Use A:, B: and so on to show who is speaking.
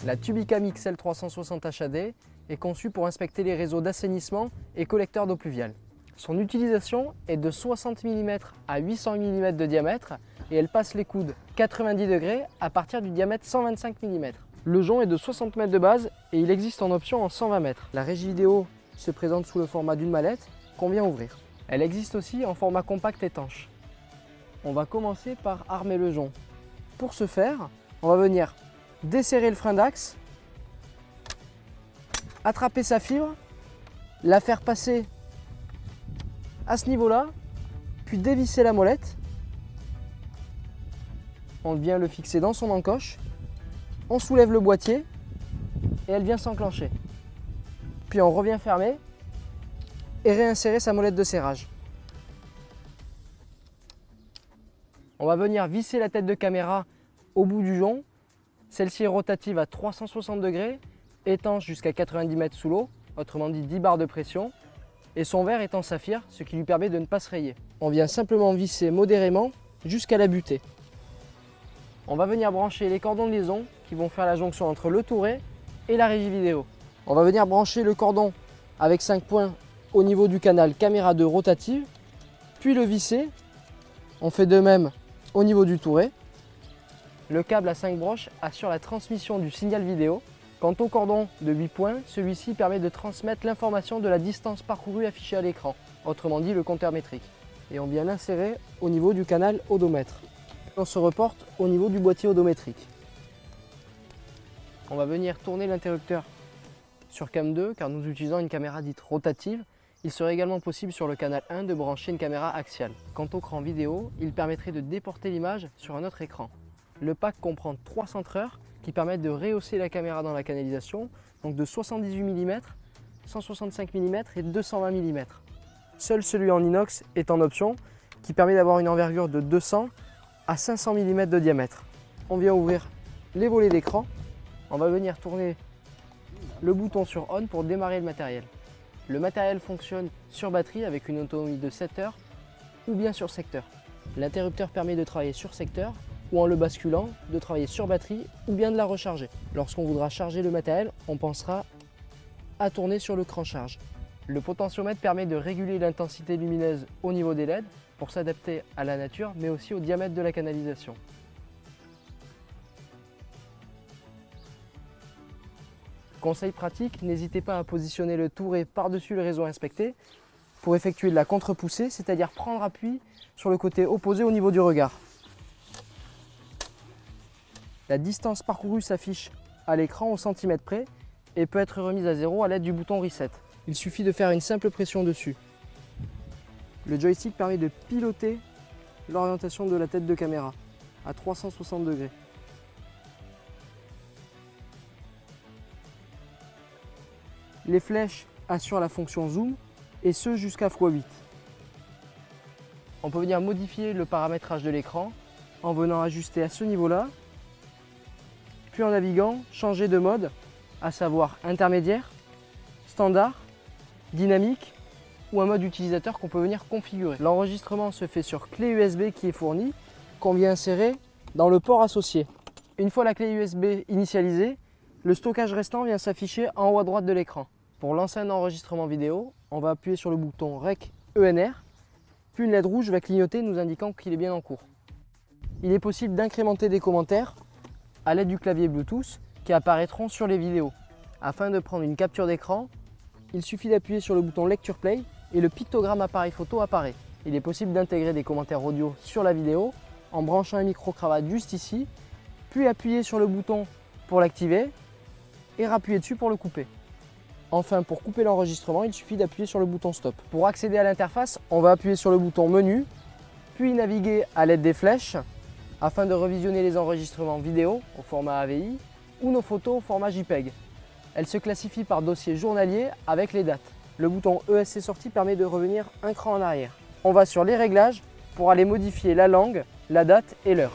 A: La Tubicam XL 360 HAD est conçue pour inspecter les réseaux d'assainissement et collecteurs d'eau pluviale. Son utilisation est de 60 mm à 800 mm de diamètre et elle passe les coudes 90 degrés à partir du diamètre 125 mm. Le jonc est de 60 mètres de base et il existe en option en 120 mètres. La régie vidéo se présente sous le format d'une mallette qu'on vient ouvrir. Elle existe aussi en format compact étanche. On va commencer par armer le jonc. Pour ce faire, on va venir desserrer le frein d'axe, attraper sa fibre, la faire passer à ce niveau-là, puis dévisser la molette. On vient le fixer dans son encoche, on soulève le boîtier et elle vient s'enclencher. Puis on revient fermer et réinsérer sa molette de serrage. On va venir visser la tête de caméra au bout du jonc. Celle-ci est rotative à 360 degrés, étanche jusqu'à 90 mètres sous l'eau, autrement dit 10 bars de pression, et son verre est en saphir, ce qui lui permet de ne pas se rayer. On vient simplement visser modérément jusqu'à la butée. On va venir brancher les cordons de liaison qui vont faire la jonction entre le touret et la régie vidéo. On va venir brancher le cordon avec 5 points au niveau du canal caméra 2 rotative, puis le visser. On fait de même au niveau du touret. Le câble à 5 broches assure la transmission du signal vidéo. Quant au cordon de 8 points, celui-ci permet de transmettre l'information de la distance parcourue affichée à l'écran, autrement dit le compteur métrique. Et on vient l'insérer au niveau du canal odomètre. On se reporte au niveau du boîtier odométrique. On va venir tourner l'interrupteur sur cam 2 car nous utilisons une caméra dite rotative. Il serait également possible sur le canal 1 de brancher une caméra axiale. Quant au cran vidéo, il permettrait de déporter l'image sur un autre écran. Le pack comprend 3 centreurs qui permettent de rehausser la caméra dans la canalisation, donc de 78 mm, 165 mm et 220 mm. Seul celui en inox est en option, qui permet d'avoir une envergure de 200 à 500 mm de diamètre. On vient ouvrir les volets d'écran, on va venir tourner le bouton sur on pour démarrer le matériel. Le matériel fonctionne sur batterie avec une autonomie de 7 heures ou bien sur secteur. L'interrupteur permet de travailler sur secteur ou en le basculant, de travailler sur batterie ou bien de la recharger. Lorsqu'on voudra charger le matériel, on pensera à tourner sur le cran charge. Le potentiomètre permet de réguler l'intensité lumineuse au niveau des LED pour s'adapter à la nature mais aussi au diamètre de la canalisation. Conseil pratique, n'hésitez pas à positionner le touret par-dessus le réseau inspecté pour effectuer de la contre-poussée, c'est-à-dire prendre appui sur le côté opposé au niveau du regard. La distance parcourue s'affiche à l'écran au centimètre près et peut être remise à 0 à l'aide du bouton Reset. Il suffit de faire une simple pression dessus. Le joystick permet de piloter l'orientation de la tête de caméra à 360 degrés. Les flèches assurent la fonction zoom et ce jusqu'à x8. On peut venir modifier le paramétrage de l'écran en venant ajuster à ce niveau-là, puis en naviguant, changer de mode, à savoir intermédiaire, standard, dynamique ou un mode utilisateur qu'on peut venir configurer. L'enregistrement se fait sur clé USB qui est fournie, qu'on vient insérer dans le port associé. Une fois la clé USB initialisée, le stockage restant vient s'afficher en haut à droite de l'écran. Pour lancer un enregistrement vidéo, on va appuyer sur le bouton REC ENR, puis une LED rouge va clignoter nous indiquant qu'il est bien en cours. Il est possible d'incrémenter des commentaires à l'aide du clavier Bluetooth qui apparaîtront sur les vidéos. Afin de prendre une capture d'écran, il suffit d'appuyer sur le bouton Lecture Play et le pictogramme appareil photo apparaît. Il est possible d'intégrer des commentaires audio sur la vidéo en branchant un micro-cravate juste ici, puis appuyer sur le bouton pour l'activer et rappuyer dessus pour le couper. Enfin, pour couper l'enregistrement, il suffit d'appuyer sur le bouton Stop. Pour accéder à l'interface, on va appuyer sur le bouton Menu, puis naviguer à l'aide des flèches afin de revisionner les enregistrements vidéo au format AVI ou nos photos au format JPEG. Elles se classifient par dossier journalier avec les dates. Le bouton ESC sortie permet de revenir un cran en arrière. On va sur les réglages pour aller modifier la langue, la date et l'heure.